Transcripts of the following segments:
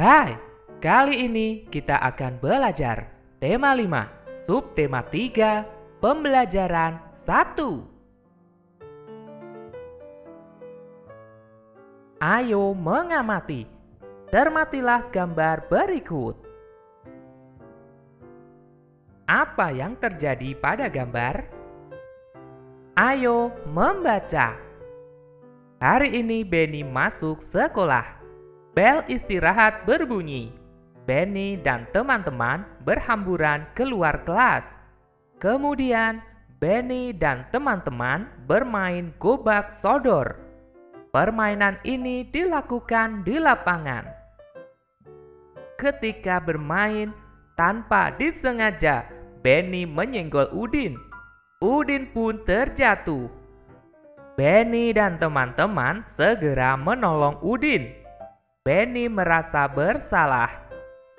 Hai, kali ini kita akan belajar tema 5, subtema 3, pembelajaran 1. Ayo mengamati. Cermatilah gambar berikut. Apa yang terjadi pada gambar? Ayo membaca. Hari ini Benny masuk sekolah. Bel istirahat berbunyi. Benny dan teman-teman berhamburan keluar kelas. Kemudian Benny dan teman-teman bermain gobak sodor. Permainan ini dilakukan di lapangan. Ketika bermain, tanpa disengaja, Benny menyenggol Udin. Udin pun terjatuh. Benny dan teman-teman segera menolong Udin. Benny merasa bersalah.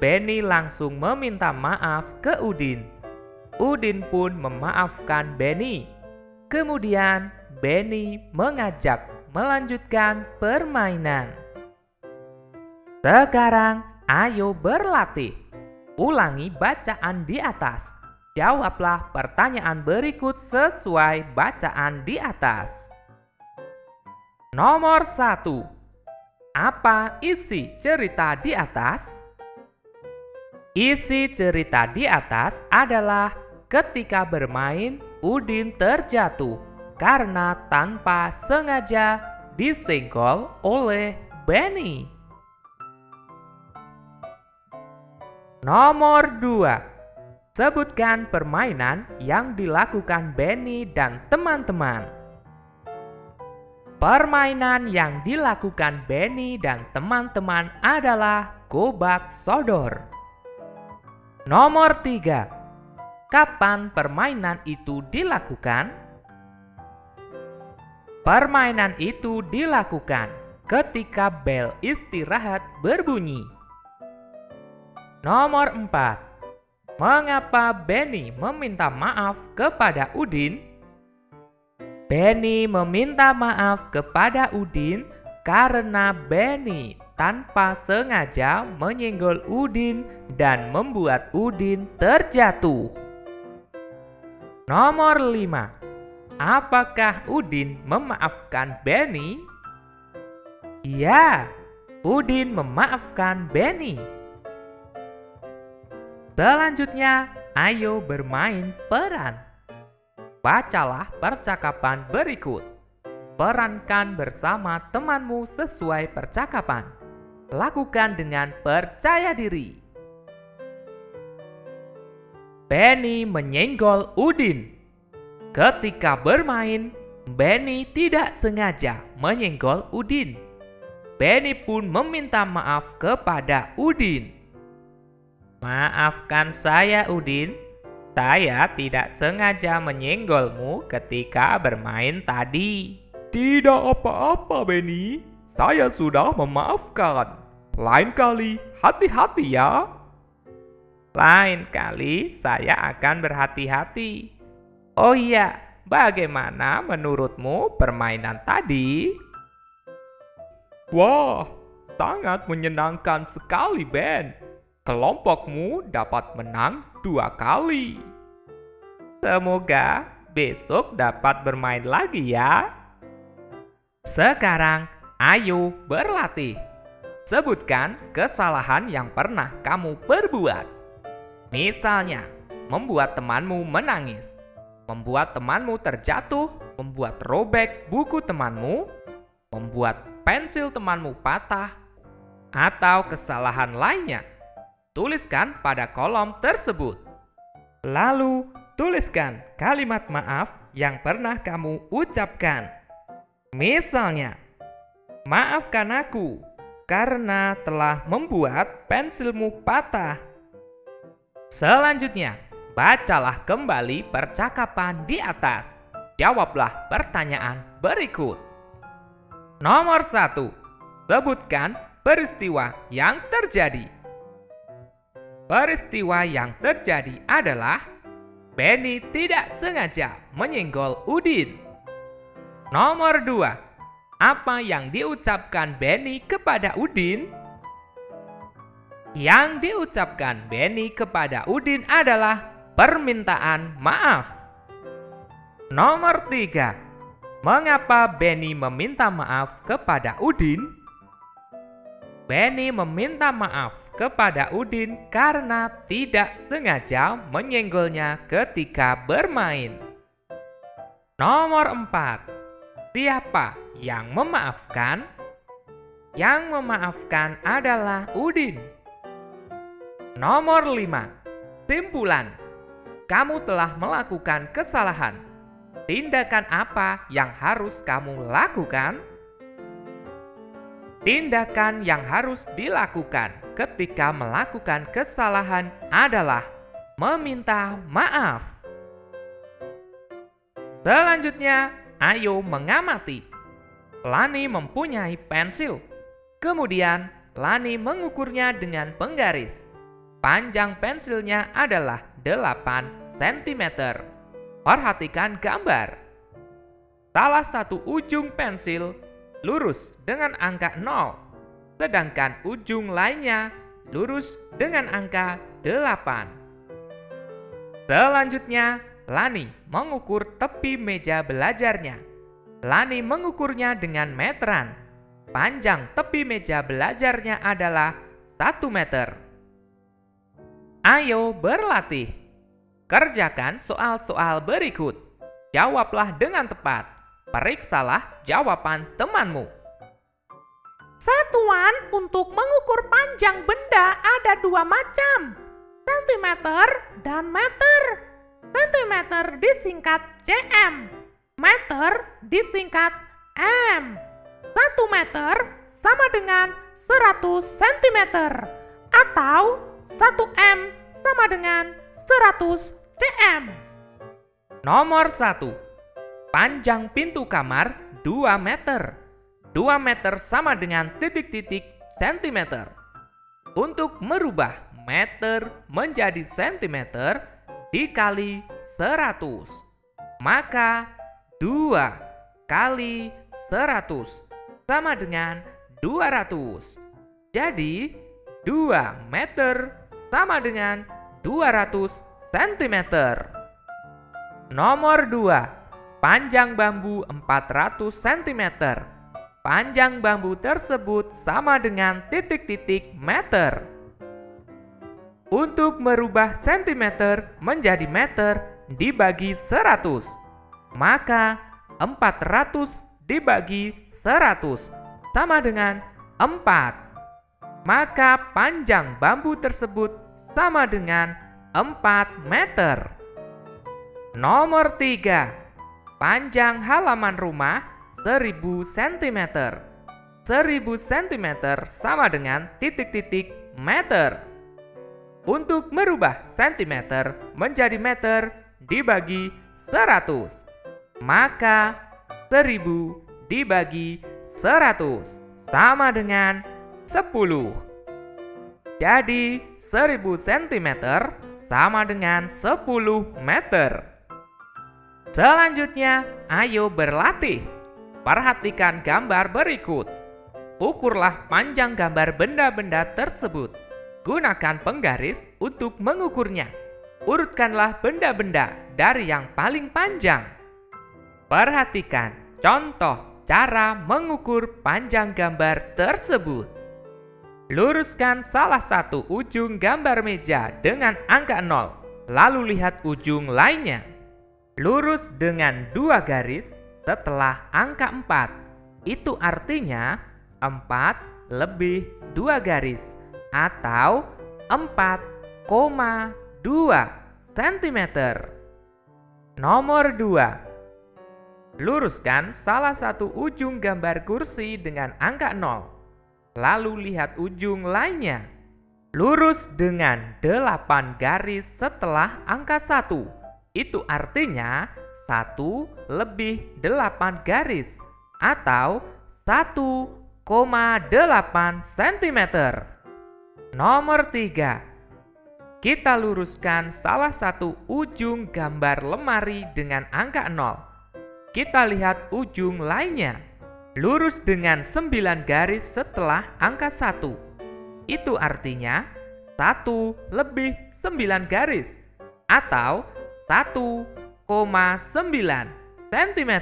Benny langsung meminta maaf ke Udin. Udin pun memaafkan Benny. Kemudian Benny mengajak melanjutkan permainan. Sekarang ayo berlatih. Ulangi bacaan di atas. Jawablah pertanyaan berikut sesuai bacaan di atas. Nomor 1. Apa isi cerita di atas? Isi cerita di atas adalah ketika bermain, Udin terjatuh karena tanpa sengaja disenggol oleh Benny. Nomor 2. Sebutkan permainan yang dilakukan Benny dan teman-teman. Permainan yang dilakukan Benny dan teman-teman adalah gobak sodor. Nomor 3. Kapan permainan itu dilakukan? Permainan itu dilakukan ketika bel istirahat berbunyi. Nomor 4. Mengapa Benny meminta maaf kepada Udin? Benny meminta maaf kepada Udin karena Benny tanpa sengaja menyenggol Udin dan membuat Udin terjatuh. Nomor 5. Apakah Udin memaafkan Benny? Ya, Udin memaafkan Benny. Selanjutnya, ayo bermain peran. Bacalah percakapan berikut. Perankan bersama temanmu sesuai percakapan. Lakukan dengan percaya diri. Benny menyenggol Udin. Ketika bermain, Benny tidak sengaja menyenggol Udin. Benny pun meminta maaf kepada Udin. Maafkan saya, Udin. Saya tidak sengaja menyenggolmu ketika bermain tadi. Tidak apa-apa, Benny. Saya sudah memaafkan. Lain kali, hati-hati ya. Lain kali saya akan berhati-hati. Oh iya, bagaimana menurutmu permainan tadi? Wah, sangat menyenangkan sekali, Ben. Kelompokmu dapat menang 2 kali. Semoga besok dapat bermain lagi ya. Sekarang ayo berlatih. Sebutkan kesalahan yang pernah kamu perbuat. Misalnya, membuat temanmu menangis, membuat temanmu terjatuh, membuat robek buku temanmu, membuat pensil temanmu patah, atau kesalahan lainnya. Tuliskan pada kolom tersebut. Lalu, tuliskan kalimat maaf yang pernah kamu ucapkan. Misalnya, maafkan aku karena telah membuat pensilmu patah. Selanjutnya, bacalah kembali percakapan di atas. Jawablah pertanyaan berikut. Nomor 1. Sebutkan peristiwa yang terjadi. Peristiwa yang terjadi adalah Benny tidak sengaja menyenggol Udin. Nomor 2. Apa yang diucapkan Benny kepada Udin? Yang diucapkan Benny kepada Udin adalah permintaan maaf. Nomor 3. Mengapa Benny meminta maaf kepada Udin? Benny meminta maaf kepada Udin karena tidak sengaja menyenggolnya ketika bermain. Nomor 4. Siapa yang memaafkan? Yang memaafkan adalah Udin. Nomor 5. Simpulan. Kamu telah melakukan kesalahan. Tindakan apa yang harus kamu lakukan? Tindakan yang harus dilakukan ketika melakukan kesalahan adalah meminta maaf. Selanjutnya, ayo mengamati. Lani mempunyai pensil. Kemudian, Lani mengukurnya dengan penggaris. Panjang pensilnya adalah 8 cm. Perhatikan gambar. Salah satu ujung pensil lurus dengan angka 0, sedangkan ujung lainnya lurus dengan angka 8. Selanjutnya, Lani mengukur tepi meja belajarnya. Lani mengukurnya dengan meteran. Panjang tepi meja belajarnya adalah 1 meter. Ayo berlatih. Kerjakan soal-soal berikut. Jawablah dengan tepat. Periksalah jawaban temanmu. Satuan untuk mengukur panjang benda ada 2 macam, sentimeter dan meter. Sentimeter disingkat cm, meter disingkat m. 1 meter sama dengan 100 cm atau 1 m sama dengan 100 cm. Nomor 1. Panjang pintu kamar 2 meter. 2 meter sama dengan titik-titik sentimeter. Untuk merubah meter menjadi sentimeter dikali 100, maka 2 kali 100 sama dengan 200. Jadi 2 meter sama dengan 200 cm. Nomor 2. Panjang bambu 400 cm. Panjang bambu tersebut sama dengan titik-titik meter. Untuk merubah sentimeter menjadi meter dibagi 100, maka 400 dibagi 100 sama dengan 4. Maka panjang bambu tersebut sama dengan 4 meter. Nomor 3. Panjang halaman rumah 1000 cm. 1000 cm sama dengan titik-titik meter. Untuk merubah sentimeter menjadi meter dibagi 100, maka 1000 dibagi 100 sama dengan 10. Jadi 1000 cm sama dengan 10 meter. Selanjutnya, ayo berlatih. Perhatikan gambar berikut. Ukurlah panjang gambar benda-benda tersebut. Gunakan penggaris untuk mengukurnya. Urutkanlah benda-benda dari yang paling panjang. Perhatikan contoh cara mengukur panjang gambar tersebut. Luruskan salah satu ujung gambar meja dengan angka 0, lalu lihat ujung lainnya. Lurus dengan 2 garis setelah angka 4. Itu artinya 4 lebih 2 garis atau 4,2 cm. Nomor 2. Luruskan salah satu ujung gambar kursi dengan angka 0. Lalu lihat ujung lainnya. Lurus dengan 8 garis setelah angka 1. Itu artinya 1 lebih 8 garis atau 1,8 cm. Nomor 3. Kita luruskan salah satu ujung gambar lemari dengan angka 0. Kita lihat ujung lainnya. Lurus dengan 9 garis setelah angka 1. Itu artinya 1 lebih 9 garis atau 1,9 cm.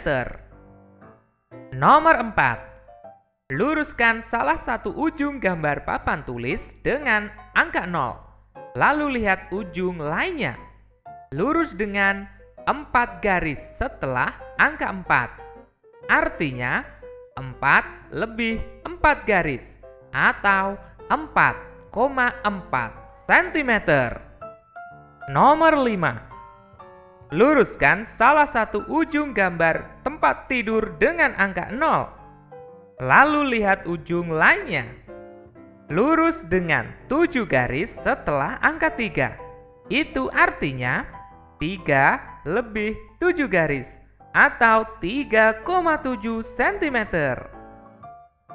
Nomor 4. Luruskan salah satu ujung gambar papan tulis dengan angka 0. Lalu lihat ujung lainnya. Lurus dengan 4 garis setelah angka 4. Artinya 4 lebih 4 garis atau 4,4 cm. Nomor 5. Luruskan salah satu ujung gambar tempat tidur dengan angka 0. Lalu lihat ujung lainnya. Lurus dengan 7 garis setelah angka 3. Itu artinya 3 lebih 7 garis atau 3,7 cm.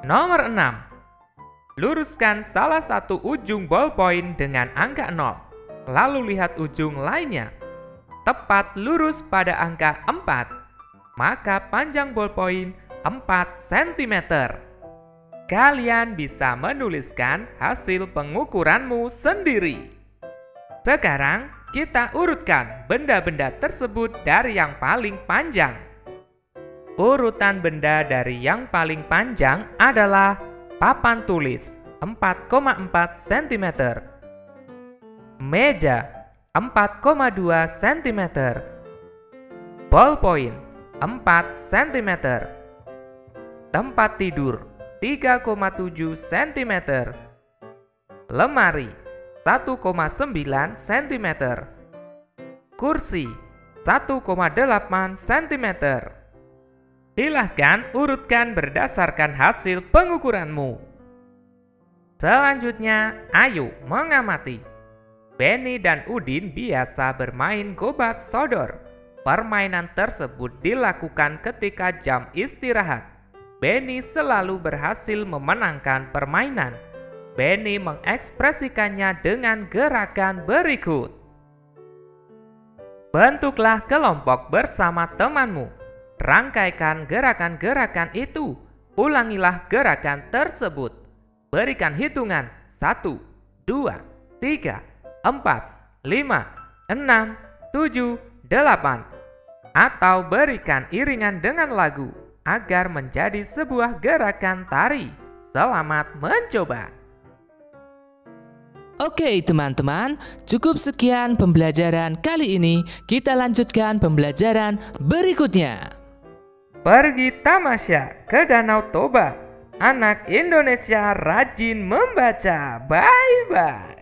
Nomor 6. Luruskan salah satu ujung ballpoint dengan angka 0. Lalu lihat ujung lainnya. Tepat lurus pada angka 4, maka panjang ballpoint 4 cm. Kalian bisa menuliskan hasil pengukuranmu sendiri. Sekarang kita urutkan benda-benda tersebut dari yang paling panjang. Urutan benda dari yang paling panjang adalah papan tulis 4,4 cm, meja 4,2 cm, ballpoint 4 cm, tempat tidur 3,7 cm, lemari 1,9 cm, kursi 1,8 cm. Silahkan urutkan berdasarkan hasil pengukuranmu. Selanjutnya, ayo mengamati. Benny dan Udin biasa bermain gobak sodor. Permainan tersebut dilakukan ketika jam istirahat. Benny selalu berhasil memenangkan permainan. Benny mengekspresikannya dengan gerakan berikut. Bentuklah kelompok bersama temanmu. Rangkaikan gerakan-gerakan itu. Ulangilah gerakan tersebut. Berikan hitungan 1, 2, 3, 4, 5, 6, 7, 8. Atau berikan iringan dengan lagu agar menjadi sebuah gerakan tari. Selamat mencoba. Oke teman-teman, cukup sekian pembelajaran kali ini. Kita lanjutkan pembelajaran berikutnya. Pergi tamasya ke Danau Toba. Anak Indonesia rajin membaca. Bye-bye.